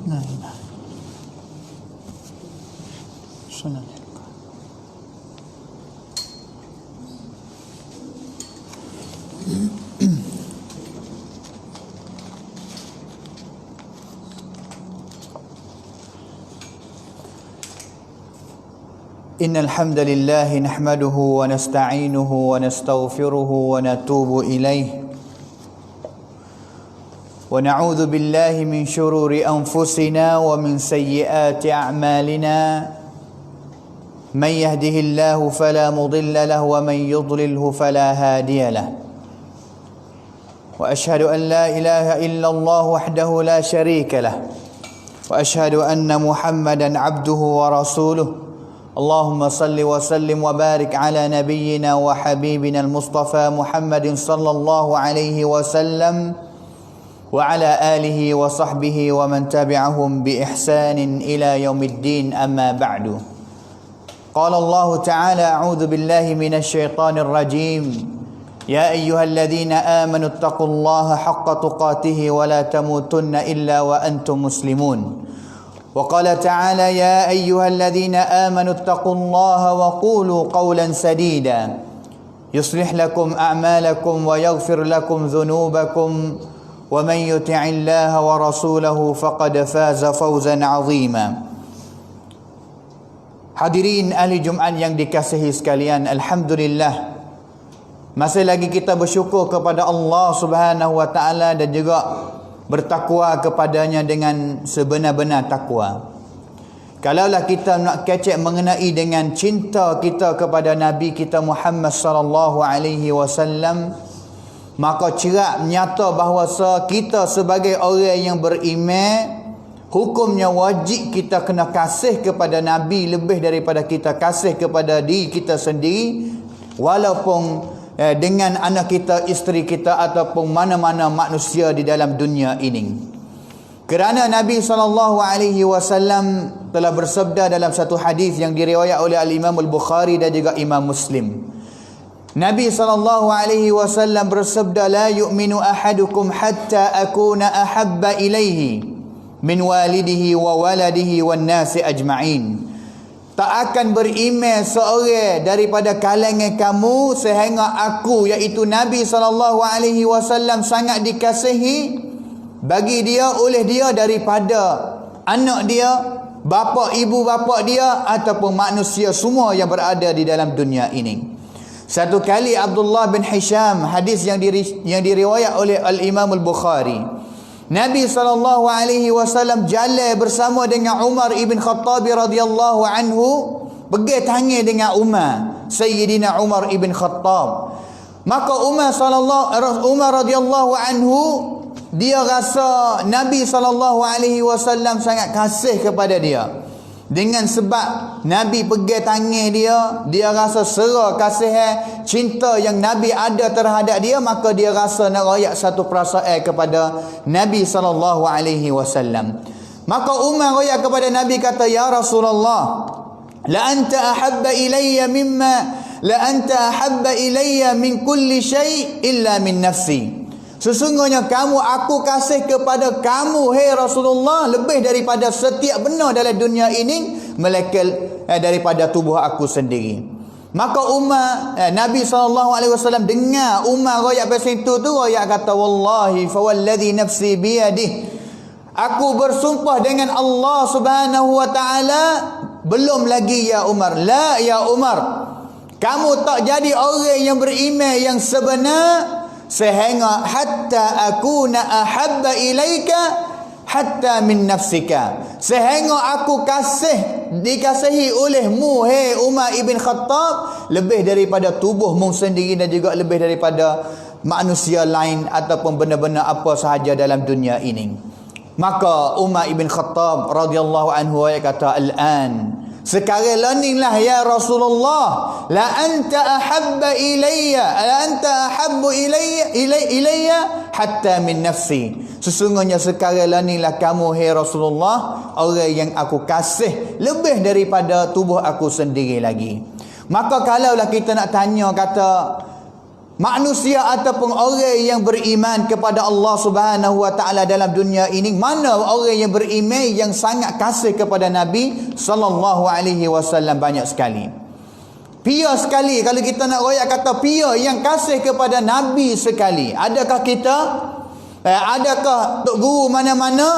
Nah, sunnah. إن الحمد لله نحمده ونستعينه ونستغفره ونتوب إليه ونعوذ بالله من شرور أنفسنا ومن سيئات أعمالنا من يهده الله فلا مضل له ومن يضلله فلا هادي له وأشهد أن لا إله إلا الله وحده لا شريك له وأشهد أن محمدا عبده ورسوله اللهم صل وسلم وبارك على نبينا وحبيبنا المصطفى محمد صلى الله عليه وسلم وعلى آله وصحبه ومن تبعهم بإحسان إلى يوم الدين أما بعد قال الله تعالى أعوذ بالله من الشيطان الرجيم يا أيها الذين آمنوا اتقوا الله حق تقاته ولا تموتن إلا وأنتم مسلمون وقال تعالى يا أيها الذين آمنوا اتقوا الله وقولوا قولا سديدا يصلح لكم أعمالكم ويغفر لكم ذنوبكم ومن يطع الله ورسوله فقد فاز فوزا عظيما. Hadirin ahli Jumaat yang dikasihi sekalian, alhamdulillah masih lagi kita bersyukur kepada Allah Subhanahu wa taala dan juga bertakwa kepadanya dengan sebenar-benar takwa. Kalaulah kita nak kecek mengenai dengan cinta kita kepada Nabi kita Muhammad sallallahu alaihi wasallam, maka cerak nyata bahawa kita sebagai orang yang beriman, hukumnya wajib kita kena kasih kepada Nabi lebih daripada kita kasih kepada diri kita sendiri, walaupun dengan anak kita, isteri kita ataupun mana-mana manusia di dalam dunia ini. Kerana Nabi SAW telah bersabda dalam satu hadis yang diriwayat oleh Al-Imam Al-Bukhari dan juga Imam Muslim. Nabi SAW bersabda, la yu'minu ahadukum hatta akuna ahabba ilaihi min walidihi wa waladihi wan nasi ajma'in. Tak akan beriman seorang daripada kalangan kamu sehingga aku, iaitu Nabi SAW, sangat dikasihi bagi dia, oleh dia, daripada anak dia, bapa ibu bapa dia ataupun manusia semua yang berada di dalam dunia ini. Satu kali Abdullah bin Hisham, hadis yang diriwayat oleh Al-Imam Al-Bukhari, Nabi SAW jalan bersama dengan Umar ibn Khattab radhiyallahu anhu, pergi tangan dengan Umar, Sayyidina Umar ibn Khattab. Maka Umar radhiyallahu anhu, dia rasa Nabi SAW sangat kasih kepada dia. Dengan sebab Nabi pegang tangan dia rasa sera kasih, cinta yang Nabi ada terhadap dia, maka dia rasa nak rayak satu perasaan kepada Nabi SAW. Maka Umar rayak kepada Nabi, kata, ya Rasulullah, la anta ahabba ilayya min kulli syai' illa min nafsi. Sesungguhnya aku kasih kepada kamu, hai Rasulullah, lebih daripada setiap benda dalam dunia ini, melainkan daripada tubuh aku sendiri. Maka Nabi SAW dengar Umar royak pasal itu tu, royak kata, wallahi fawalladhi nafsi biyadih, aku bersumpah dengan Allah Subhanahu wa ta'ala, belum lagi ya Umar, la ya Umar, kamu tak jadi orang yang beriman yang sebenar sehingga hatta akuna ahabba ilaika hatta min nafsika, sehingga aku dikasihi olehmu, hai Umar ibn Khattab, lebih daripada tubuhmu sendiri dan juga lebih daripada manusia lain ataupun benda-benda apa sahaja dalam dunia ini. Maka Umar ibn Khattab radhiyallahu anhu kata, al-an, sekarang leninglah ya Rasulullah, la anta ahabba ilayya, la anta ahabbu ilayya hatta min nafsi. Sesungguhnya sekarang leninglah kamu, hai Rasulullah, orang yang aku kasih lebih daripada tubuh aku sendiri lagi. Maka kalaulah kita nak tanya, kata manusia ataupun orang yang beriman kepada Allah Subhanahu wa taala dalam dunia ini, mana orang yang beriman yang sangat kasih kepada Nabi sallallahu alaihi wasallam? Banyak sekali. Pia sekali kalau kita nak royak kata pia yang kasih kepada Nabi sekali. Adakah kita? Adakah tok guru mana-mana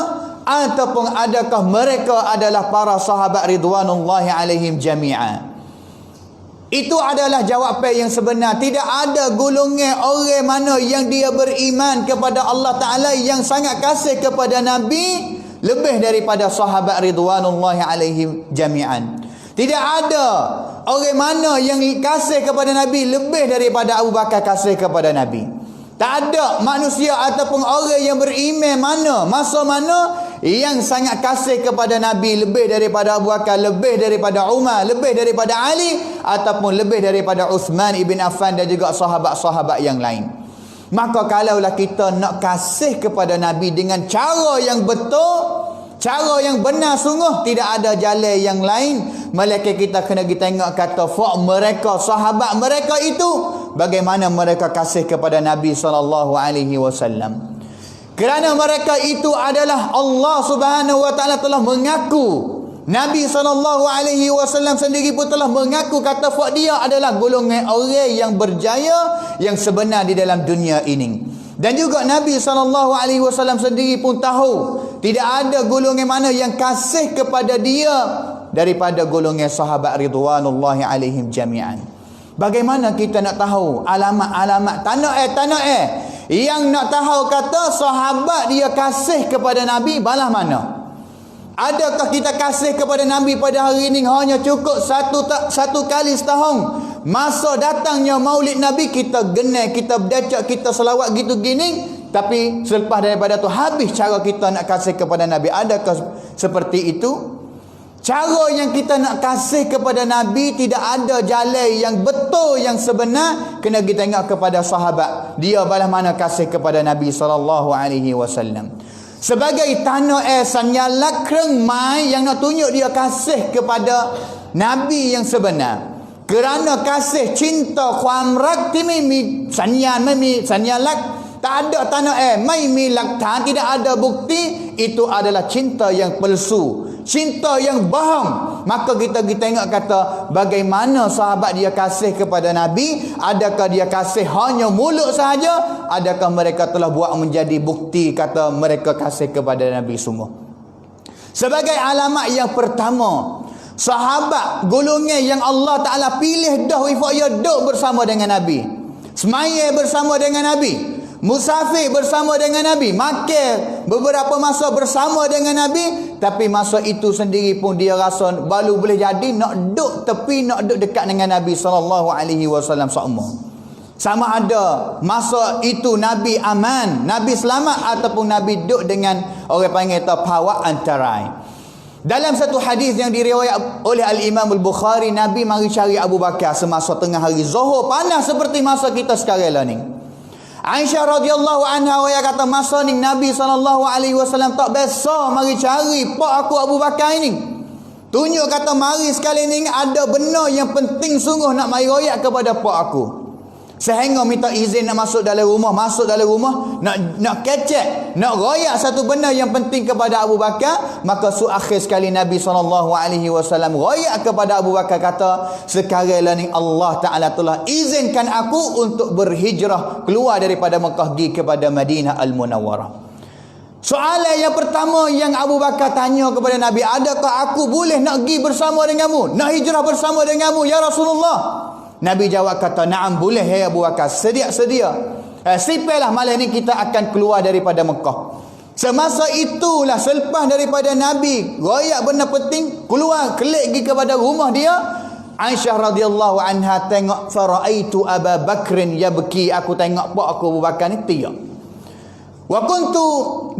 ataupun adakah mereka adalah para sahabat ridwanullahi alaihim jami'an? Itu adalah jawapan yang sebenar. Tidak ada golongan orang mana yang dia beriman kepada Allah Ta'ala yang sangat kasih kepada Nabi lebih daripada sahabat ridwanullahi alaihim jami'an. Tidak ada orang mana yang kasih kepada Nabi lebih daripada Abu Bakar kasih kepada Nabi. Tak ada manusia ataupun orang yang beriman masa mana yang sangat kasih kepada Nabi lebih daripada Abu Bakar, lebih daripada Umar, lebih daripada Ali ataupun lebih daripada Uthman ibn Affan dan juga sahabat-sahabat yang lain. Maka kalaulah kita nak kasih kepada Nabi dengan cara yang betul, cara yang benar sungguh, tidak ada jalan yang lain melainkan kita kena tengok kata fak mereka, sahabat mereka itu bagaimana mereka kasih kepada Nabi sallallahu alaihi wasallam. Kerana mereka itu adalah Allah Subhanahu wa taala telah mengaku, Nabi sallallahu alaihi wasallam sendiri pun telah mengaku kata fak dia adalah golongan orang yang berjaya yang sebenar di dalam dunia ini. Dan juga Nabi sallallahu alaihi wasallam sendiri pun tahu tidak ada golongan mana yang kasih kepada dia daripada golongan sahabat ridwanullahi alaihim jami'an. Bagaimana kita nak tahu alamat-alamat tanah yang nak tahu kata sahabat dia kasih kepada Nabi balah mana? Adakah kita kasih kepada Nabi pada hari ini hanya cukup satu kali setahun? Masa datangnya Maulid Nabi kita genai, kita berdacak, kita selawat gitu gini, tapi selepas daripada tu habis cara kita nak kasih kepada Nabi. Adakah seperti itu? Cara yang kita nak kasih kepada Nabi tidak ada jalan yang betul, yang sebenar. Kena kita tengok kepada sahabat. Dia balas mana kasih kepada Nabi SAW. Sebagai tanah sanyalak kreng mai yang nak tunjuk dia kasih kepada Nabi yang sebenar. Kerana kasih cinta kuamrak ti mi sanyalak tak ada tanah mai mi laktan, tidak ada bukti, itu adalah cinta yang palsu, cinta yang bohong. Maka kita tengok kata bagaimana sahabat dia kasih kepada Nabi. Adakah dia kasih hanya mulut sahaja? Adakah mereka telah buat menjadi bukti kata mereka kasih kepada Nabi sungguh? Sebagai alamat yang pertama, sahabat golongan yang Allah Ta'ala pilih dah wifaya duduk bersama dengan Nabi, semaya bersama dengan Nabi, musafir bersama dengan Nabi, makan beberapa masa bersama dengan Nabi. Tapi masa itu sendiri pun dia rasa baru boleh jadi nak duduk tepi, nak duduk dekat dengan Nabi SAW sama ada masa itu Nabi aman, Nabi selamat, ataupun Nabi duduk dengan orang panggil pawak antarai. Dalam satu hadis yang diriwayat oleh Al-Imam Al-Bukhari, Nabi mari cari Abu Bakar semasa tengah hari Zuhur, panas seperti masa kita sekarang lah ni. Aisyah radhiyallahu anha dia kata masa ni Nabi SAW tak biasa mari cari pak aku Abu Bakar ini. Tunjuk kata mari sekali ni ada benda yang penting sungguh nak mari royak kepada pak aku. Sehingga minta izin nak masuk dalam rumah, nak kecek, nak royak satu benda yang penting kepada Abu Bakar. Maka akhir sekali Nabi SAW royak kepada Abu Bakar kata, sekarang ni Allah Ta'ala telah izinkan aku untuk berhijrah keluar daripada Mekah pergi kepada Madinah Al-Munawwarah. Soalan yang pertama yang Abu Bakar tanya kepada Nabi, adakah aku boleh nak pergi bersama denganmu, nak hijrah bersama denganmu ya Rasulullah? Nabi jawab kata, na'am boleh ya Abu Bakar, sedia. Sipailah malam ni kita akan keluar daripada Mekah. Semasa itulah selepas daripada Nabi royak benda penting, keluar kelik pergi kepada rumah dia, Aisyah radhiyallahu anha tengok, faraitu Abu Bakrin yabki, aku tengok pak aku Abu Bakar ni tiak. Wa kuntu,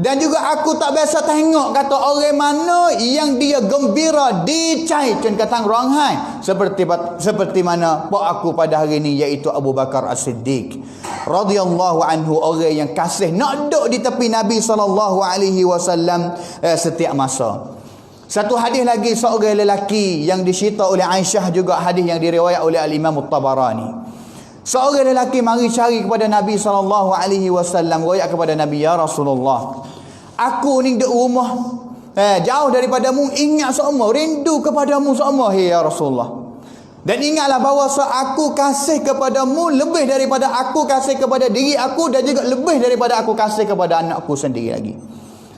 dan juga aku tak biasa tengok kata orang mana yang dia gembira dicai cun katang ronghai seperti mana pak aku pada hari ini, iaitu Abu Bakar As-Siddiq radhiyallahu anhu, orang yang kasih nak duduk di tepi Nabi SAW setiap masa. Satu hadis lagi, seorang lelaki yang dicerita oleh Aisyah, juga hadis yang diriwayat oleh Al-Imam At-Tabarani. Seorang lelaki mari cari kepada Nabi SAW, royak kepada Nabi, ya Rasulullah, aku ni duduk rumah jauh daripadamu, ingat semua, rindu kepadamu semua, ya Rasulullah. Dan ingatlah bahawa aku kasih kepadamu lebih daripada aku kasih kepada diri aku, dan juga lebih daripada aku kasih kepada anakku sendiri lagi.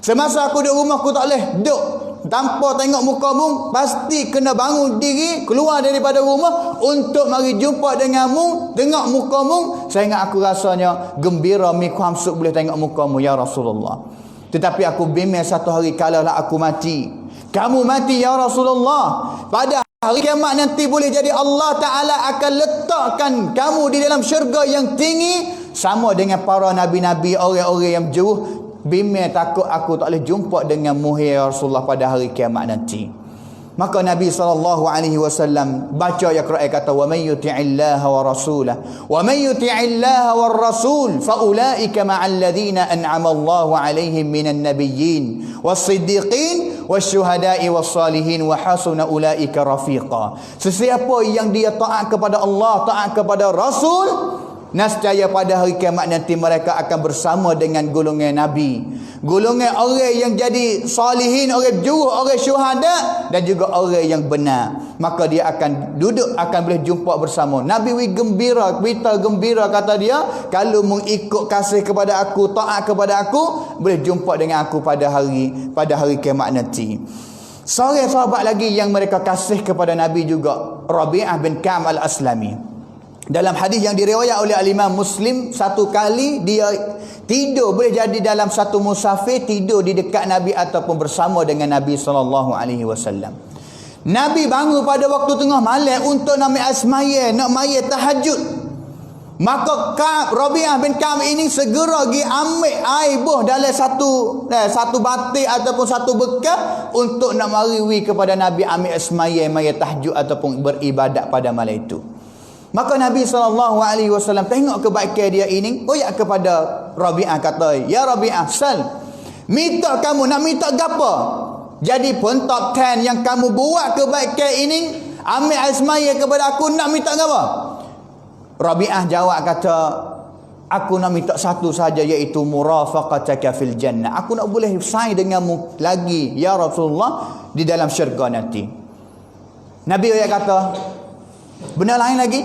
Semasa aku duduk rumah, aku tak boleh duduk tanpa tengok mukamu, pasti kena bangun diri, keluar daripada rumah untuk mari jumpa denganmu, tengok mukamu, sehingga aku rasanya gembira mi hamsuk boleh tengok mukamu, ya Rasulullah. Tetapi aku bimbang satu hari kalalah aku mati, kamu mati, ya Rasulullah, pada hari kiamat nanti boleh jadi Allah Ta'ala akan letakkan kamu di dalam syurga yang tinggi sama dengan para nabi-nabi, orang-orang yang jauh. Bimbang takut aku tak boleh jumpa denganmu, ya Rasulullah, pada hari kiamat nanti. Maka Nabi SAW baca ayat Quran kata, wa man yuti'illaha wa rasulah wa man yuti'illaha war rasul fa ulaika ma'al ladzina an'ama Allahu 'alaihim minan nabiyyin was-siddiqin wasyuhada'i was-salihin wa hasuna ulaika rafiqa. Sesiapa yang dia taat kepada Allah, taat kepada Rasul, nescaya pada hari kiamat nanti mereka akan bersama dengan golongan Nabi, golongan orang yang jadi salihin, orang jujur, orang syuhada, dan juga orang yang benar. Maka dia akan duduk, akan boleh jumpa bersama. Nabi gembira, kita gembira, kata dia, kalau mengikut kasih kepada aku, taat kepada aku, boleh jumpa dengan aku pada hari kiamat nanti. Seorang sahabat lagi yang mereka kasih kepada Nabi juga, Rabi'ah bin Ka'ab al-Aslami. Dalam hadis yang diriwayat oleh Imam Muslim, satu kali dia tidur, boleh jadi dalam satu musafir, tidur di dekat Nabi ataupun bersama dengan Nabi SAW. Nabi bangun pada waktu tengah malam untuk nak asmaya, nak maya tahajud. Maka Rabi'ah bin Ka'ab ini segera pergi ambil air buh dalam satu batik ataupun satu bekal untuk nak mariwi kepada Nabi ambil asmaya, maya tahajud ataupun beribadat pada malam itu. Maka Nabi SAW tengok kebaikan dia ini, oyak kepada Rabi'ah, kata, ya Rabi'ah, sal, minta kamu, nak minta gapa? Jadi pun top 10 yang kamu buat kebaikan ini, ambil asmaya kepada aku, nak minta gapa? Rabi'ah jawab, kata, aku nak minta satu saja, iaitu murafaqataka fil jannah. Aku nak boleh saing denganmu lagi, ya Rasulullah, di dalam syurga nanti. Nabi kata, benar lain lagi?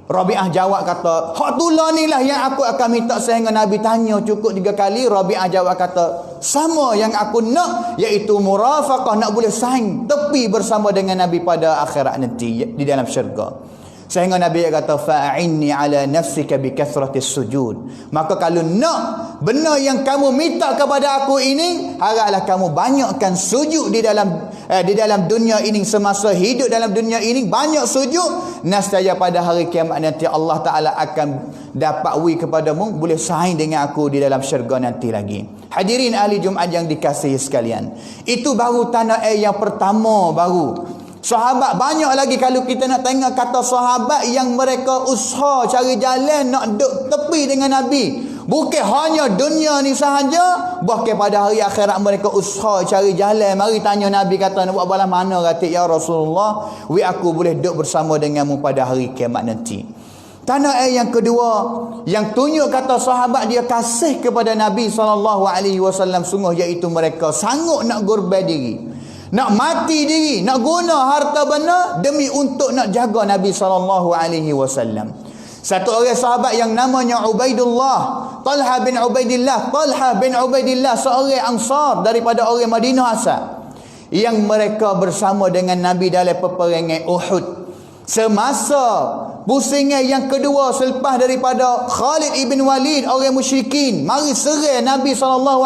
Rabi'ah jawab, kata, hak tulah ni lah yang aku akan minta. Sehingga Nabi tanya cukup 3 kali, Rabi'ah jawab, kata, sama yang aku nak, iaitu murafaqah, nak boleh saing tepi bersama dengan Nabi pada akhirat nanti di dalam syurga. Sehingga Nabi kata, fa'inni ala nafsika bi kathratis sujud. Maka kalau nak benar yang kamu minta kepada aku ini, haraplah kamu banyakkan sujud di dalam dunia ini, semasa hidup dalam dunia ini banyak sujud. Nescaya pada hari kiamat nanti Allah Ta'ala akan dapat kepadamu, boleh saing dengan aku di dalam syurga nanti lagi. Hadirin ahli Jumaat yang dikasihi sekalian, itu baru tanah air yang pertama baru. Sahabat banyak lagi kalau kita nak tengok kata sahabat yang mereka usaha cari jalan nak duduk tepi dengan Nabi. Bukan hanya dunia ni sahaja, bahkan pada hari akhirat mereka usaha cari jalan. Mari tanya Nabi, kata, nak buat balas mana, kata, ya Rasulullah, aku boleh duduk bersama denganmu pada hari kiamat nanti. Tanah air yang kedua yang tunjuk kata sahabat dia kasih kepada Nabi SAW sungguh, iaitu mereka sanggup nak korban diri, nak mati diri, nak guna harta benda demi untuk nak jaga Nabi SAW. Satu orang sahabat yang namanya Talha bin Ubaidillah, seorang Ansar daripada orang Madinah asal, yang mereka bersama dengan Nabi dalam peperangan Uhud. Semasa pusingan yang kedua selepas daripada Khalid ibn Walid, orang musyrikin mari serang Nabi SAW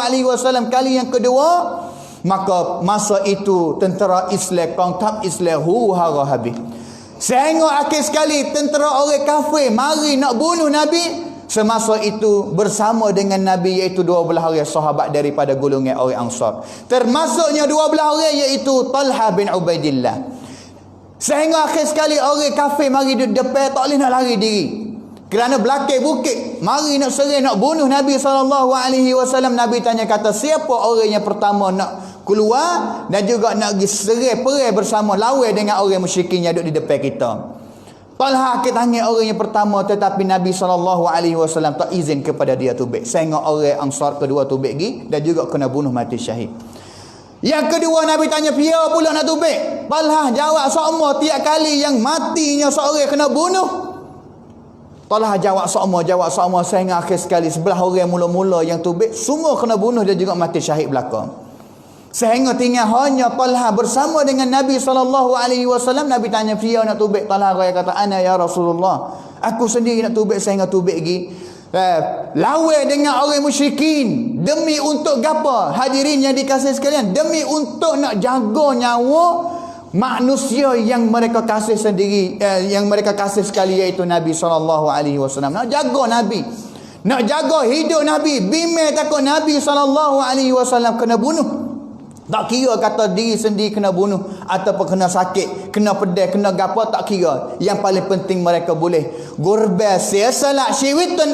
kali yang kedua, maka masa itu tentera Islam, kongkap Islam huru-hara habis. Sehingga akhir sekali tentera orang kafir mari nak bunuh Nabi. Semasa itu bersama dengan Nabi iaitu 12 orang sahabat daripada golongan orang Ansar. Termasuknya 12 orang iaitu Talha bin Ubaidillah. Sehingga akhir sekali orang kafir mari duduk depan, tak boleh nak lari diri. Kerana belakang bukit mari nak serang, nak bunuh Nabi SAW. Nabi tanya, kata, siapa orang yang pertama nak keluar dan juga nak pergi serang perang bersama lawan dengan orang musyrikin yang duduk di depan kita? Talha akid tangan orang yang pertama, tetapi Nabi SAW tak izin kepada dia tubik. Sehingga orang Ansar kedua tubik lagi dan juga kena bunuh mati syahid. Yang kedua Nabi tanya, "Pia pula nak tubik?" Talha jawab sama tiap kali yang matinya seorang kena bunuh. Talha jawab sama sehingga akhir sekali sebelah orang mula-mula yang tubik semua kena bunuh dan juga mati syahid belakang. Sehingga tinggal hanya Talha bersama dengan Nabi SAW. Nabi tanya, "Pia nak tubik?" Talha kata, "Ana ya Rasulullah." Aku sendiri nak tubik. Sehingga tubik lagi. Lawan dengan orang musyrikin. Demi untuk apa? Hadirin yang dikasihi sekalian. Demi untuk nak jaga nyawa manusia yang mereka kasih sendiri, yang mereka kasih sekali, iaitu Nabi SAW. Nak jaga Nabi. Nak jaga hidup Nabi. Bimbang takut Nabi SAW kena bunuh. Tak kira kata diri sendiri kena bunuh ataupun kena sakit, kena pedih, kena gapo, tak kira. Yang paling penting mereka boleh gurba siasalah syaitan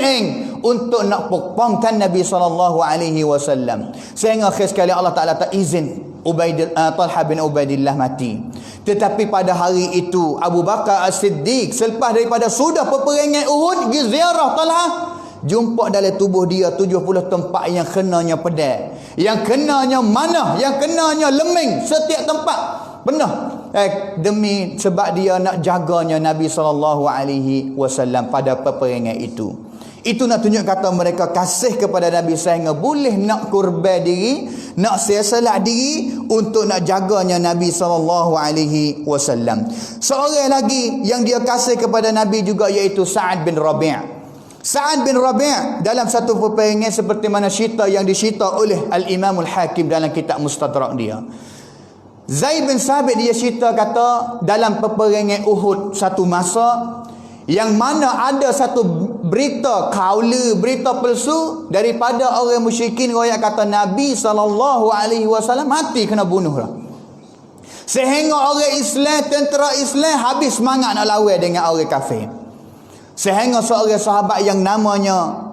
untuk nak pokpongkan Nabi SAW. Sehingga akhir sekali Allah Ta'ala tak izin Talha bin Ubaidillah mati. Tetapi pada hari itu Abu Bakar As-Siddiq selepas daripada sudah peperangan Uhud pergi ziarah Talha, jumpa dalam tubuh dia 70 tempat yang kenanya pedang, yang kenanya manah, yang kenanya leming, setiap tempat penuh. Demi sebab dia nak jaganya Nabi SAW pada peperangan itu. Itu nak tunjuk kata mereka kasih kepada Nabi sehingga boleh nak kurban diri, nak sia-salah diri untuk nak jaganya Nabi SAW. Seorang lagi yang dia kasih kepada Nabi juga iaitu Sa'ad bin Rabi'. Sa'ad bin Rabi' dalam satu peperangan seperti mana cerita yang dicerita oleh Al-Imam Al-Hakim dalam kitab Mustadrak dia. Zaid bin Sabit dia cerita kata dalam peperangan Uhud satu masa yang mana ada satu berita kaula, berita palsu daripada orang musyrikin, royak kata Nabi SAW mati kena bunuh lah. Sehingga orang Islam, tentera Islam habis semangat nak lawan dengan orang kafir. Sehingga seorang sahabat yang namanya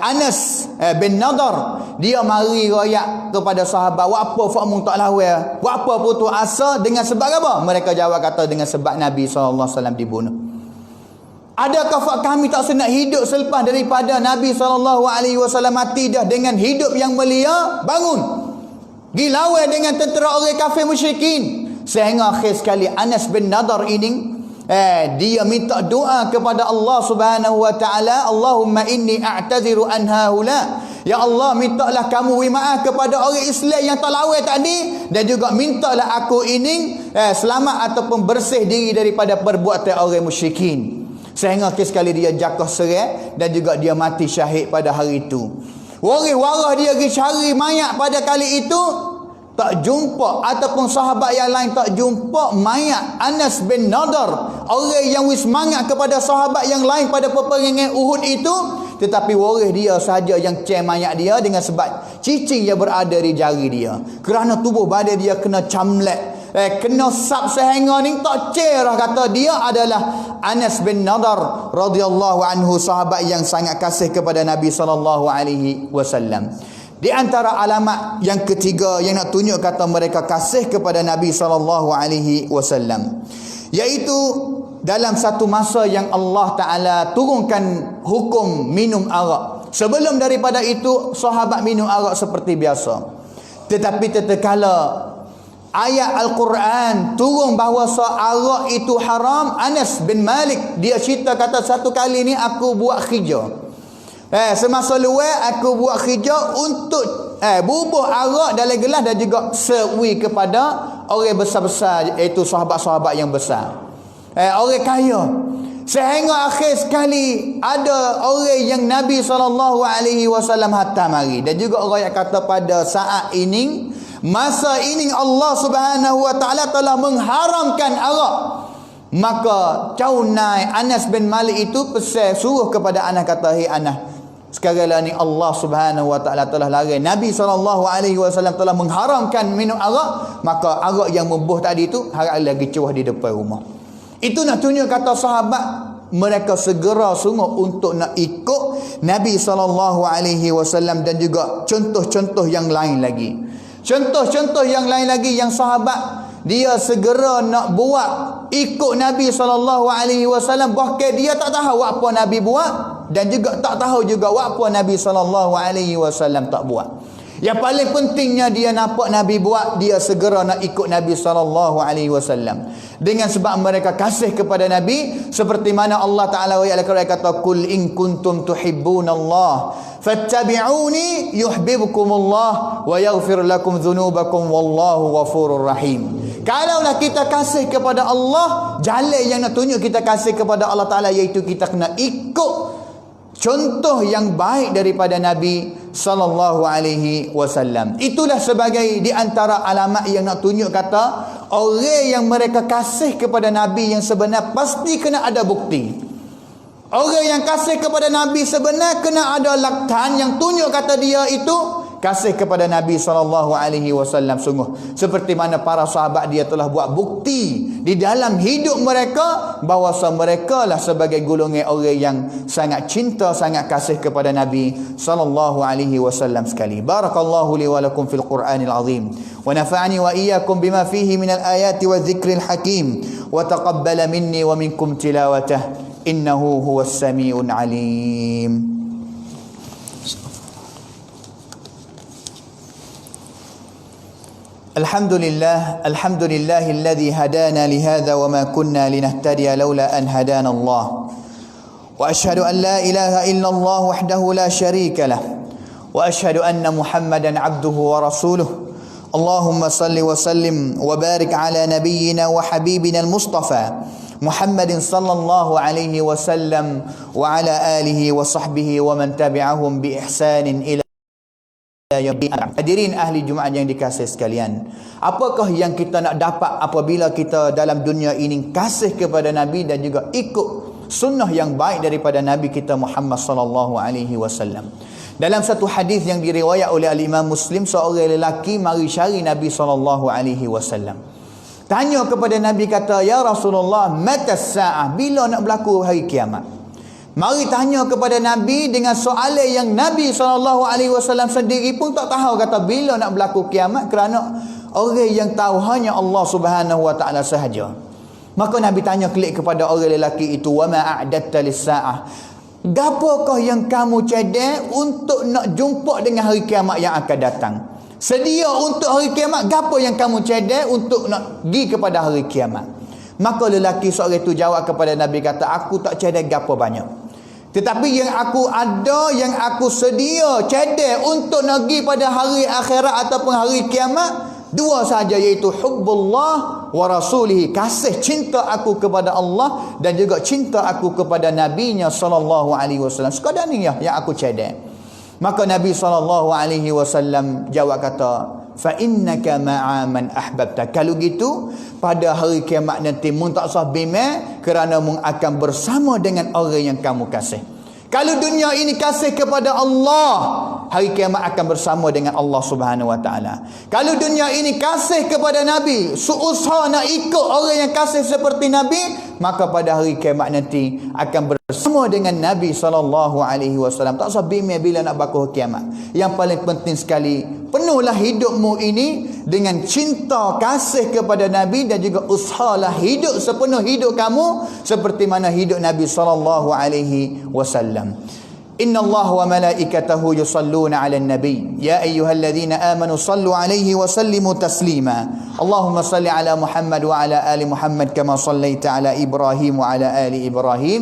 Anas bin Nadar, dia mari royak kepada sahabat, "Apa fakmu tak lawan? Apa putus asa dengan sebab apa?" Mereka jawab kata, "Dengan sebab Nabi SAW dibunuh." Adakah fak kami tak senang hidup selepas daripada Nabi SAW mati dah dengan hidup yang mulia? Bangun, pergi lawan dengan tentera orang kafir musyrikin. Sehingga akhir sekali Anas bin Nadar ini dia minta doa kepada Allah Subhanahu wa taala, "Allahumma inni a'taziru an haula." Ya Allah, mintalah kamu maaf kepada orang Islam yang tak lawan tadi, dan juga mintalah aku ini selamat ataupun bersih diri daripada perbuatan orang musyrikin. Sehingga sekali dia jatuh serai dan juga dia mati syahid pada hari itu. Waris-waris dia pergi cari mayat pada kali itu, tak jumpa, ataupun sahabat yang lain tak jumpa mayat Anas bin Nadar, orang yang wis semangat kepada sahabat yang lain pada peperangan Uhud itu. Tetapi waris dia saja yang cek mayat dia dengan sebab cicing yang berada di jari dia, kerana tubuh badan dia kena camlek, kena sab sehingga ni tak cerah kata dia adalah Anas bin Nadar radhiyallahu anhu, sahabat yang sangat kasih kepada Nabi SAW. Di antara alamat yang ketiga yang nak tunjuk kata mereka kasih kepada Nabi SAW, iaitu dalam satu masa yang Allah Ta'ala turunkan hukum minum arak. Sebelum daripada itu sahabat minum arak seperti biasa. Tetapi tatkala ayat Al-Quran turun bahawa arak itu haram, Anas bin Malik dia cerita kata, "Satu kali ni aku buat khijah. Semasa luar aku buat khijah untuk bubuh arak dalam gelas dan juga servi kepada orang besar-besar, iaitu sahabat-sahabat yang besar, orang kaya." Sehingga akhir sekali ada orang yang Nabi SAW hantar mari, dan juga orang yang kata pada saat ini, masa ini Allah Subhanahu wa taala telah mengharamkan arak. Maka caunai Anas bin Malik itu pesan suruh kepada Anas, kata, "Hei Anas, sekarang ni Allah Subhanahu wa taala telah larang, Nabi SAW telah mengharamkan minum arak, maka arak yang membuh tadi itu harap lagi curah di depan rumah." Itu nak tunjuk kata sahabat mereka segera sungguh untuk nak ikut Nabi SAW, dan juga contoh-contoh yang lain lagi. Contoh-contoh yang lain lagi yang sahabat dia segera nak buat ikut Nabi SAW, bahkan dia tak tahu apa Nabi buat dan juga tak tahu juga apa Nabi SAW tak buat. Yang paling pentingnya dia nampak Nabi buat, dia segera nak ikut Nabi SAW. Dengan sebab mereka kasih kepada Nabi, seperti mana Allah Ta'ala kata, Qul in kuntum tuhibbunallah fattabi'uni yuhibbukumullah wa yaghfir lakum dhunubakum wallahu ghafurur rahim. Kalaulah kita kasih kepada Allah, jalan yang nak tunjuk kita kasih kepada Allah Ta'ala iaitu kita kena ikut contoh yang baik daripada Nabi sallallahu alaihi wasallam. Itulah sebagai di antara alamat yang nak tunjuk kata orang yang mereka kasih kepada Nabi yang sebenar pasti kena ada bukti. Orang yang kasih kepada Nabi sebenar kena ada laktan yang tunjuk kata dia itu kasih kepada Nabi SAW sungguh. Seperti mana para sahabat dia telah buat bukti di dalam hidup mereka bahawa mereka lah sebagai golongan orang yang sangat cinta, sangat kasih kepada Nabi SAW sekali. Barakallahu li wa lakum fil Qur'anil azim. Wa nafa'ani wa iyyakum bima fihi minal ayati wa dhikril hakim. Wa taqabbala minni wa minkum tilawatah. Innahu huwas sami'un alim. الحمد لله الذي هدانا لهذا وما كنا لنهتدي لولا أن هدانا الله وأشهد أن لا إله إلا الله وحده لا شريك له وأشهد أن محمدا عبده ورسوله اللهم صل وسلم وبارك على نبينا وحبيبنا المصطفى محمد صلى الله عليه وسلم وعلى آله وصحبه ومن تبعهم بإحسان إلى Hadirin ahli Jumaat yang dikasihi sekalian, apakah yang kita nak dapat apabila kita dalam dunia ini kasih kepada Nabi dan juga ikut sunnah yang baik daripada Nabi kita Muhammad sallallahu alaihi wasallam? Dalam satu hadis yang diriwayat oleh Al-Imam Muslim, seorang lelaki mari cari Nabi sallallahu alaihi wasallam. Tanya kepada Nabi kata, "Ya Rasulullah, mata saah? Bila nak berlaku hari kiamat?" Mari tanya kepada Nabi dengan soalan yang Nabi SAW sendiri pun tak tahu kata bila nak berlaku kiamat, kerana orang yang tahu hanya Allah Subhanahu Wa Taala sahaja. Maka Nabi tanya kelik kepada orang lelaki itu, "Wa ma a'datta lis-saah?" Gapakah yang kamu cadang untuk nak jumpa dengan hari kiamat yang akan datang? Sedia untuk hari kiamat, gapo yang kamu cadang untuk nak pergi kepada hari kiamat? Maka lelaki seorang itu jawab kepada Nabi kata, "Aku tak cadang gapo banyak. Tetapi yang aku ada, yang aku sedia cadang untuk nak pergi pada hari akhirat ataupun hari kiamat, dua saja, iaitu hubbullah wa rasulihi, kasih cinta aku kepada Allah dan juga cinta aku kepada Nabi-Nya sallallahu alaihi wasallam. Sekadar ni yang aku cadang." Maka Nabi sallallahu alaihi wasallam jawab kata, "Fa innaka ma'a man ahbabta." Kalau gitu, pada hari kiamat nanti mun tak usah bimbang, kerana mun akan bersama dengan orang yang kamu kasih. Kalau dunia ini kasih kepada Allah, hari kiamat akan bersama dengan Allah Subhanahu Wa Taala. Kalau dunia ini kasih kepada Nabi, seusaha nak ikut orang yang kasih seperti Nabi, maka pada hari kiamat nanti akan bersama dengan Nabi sallallahu alaihi wasallam. Tak usah bimbang bila nak berlaku kiamat. Yang paling penting sekali, penuhlah hidupmu ini dengan cinta kasih kepada Nabi dan juga usahalah hidup sepenuh hidup kamu seperti mana hidup Nabi sallallahu alaihi wasallam. Inna Allah wa malaikatahu yusalluna 'alan nabi ya ayyuhalladzina amanu sallu 'alaihi wa sallimu taslima. Allahumma salli 'ala Muhammad wa 'ala ali Muhammad kama sallaita 'ala Ibrahim wa 'ala ali Ibrahim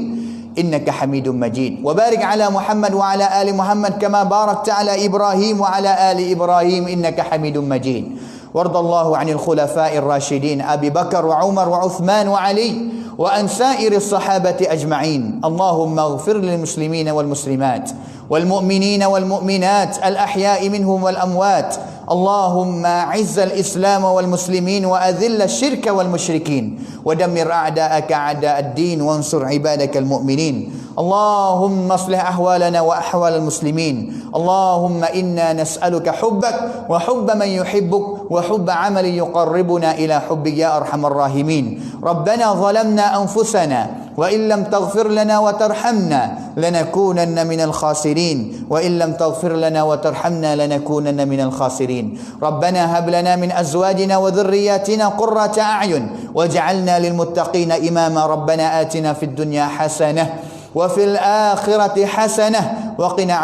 innaka Hamidum Majid. Wa barik 'ala Muhammad wa 'ala ali Muhammad kama barakta 'ala Ibrahim wa 'ala ali Ibrahim innaka Hamidum Majid. Wardallahu 'anil khulafa'ir rasyidin Abi Bakar wa Umar wa Uthman wa Ali وأن سائر الصحابة أجمعين. اللهم اغفر للمسلمين والمسلمات والمؤمنين والمؤمنات الأحياء منهم والأموات. اللهم أعز الإسلام والمسلمين وأذل الشرك والمشركين ودمر أعداءك أعداء الدين وانصر عبادك المؤمنين. اللهم اصلح أحوالنا وأحوال المسلمين. اللهم إنا نسألك حبك وحب من يحبك وحب عمل يقربنا إلى حبك يا أرحم الراحمين. ربنا ظلمنا أنفسنا وإن لم تغفر لنا وترحمنا لنكونن من الخاسرين وإن لم تغفر لنا وترحمنا لنكونن من الخاسرين ربنا هب لنا من أزواجنا وذرياتنا قرة أعين واجعلنا للمتقين إماما ربنا آتنا في الدنيا حسنة وفي الآخرة حسنة وقنا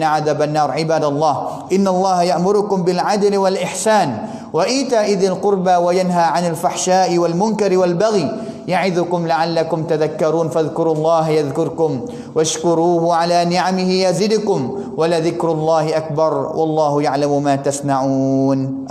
عذاب النار عباد الله إن الله يأمركم بالعدل والإحسان وإيتاء ذي القربى وينهى عن الفحشاء والمنكر والبغي يعظكم لعلكم تذكرون فاذكروا الله يذكركم واشكروه على نعمه يزدكم ولذكر الله أكبر والله يعلم ما تصنعون.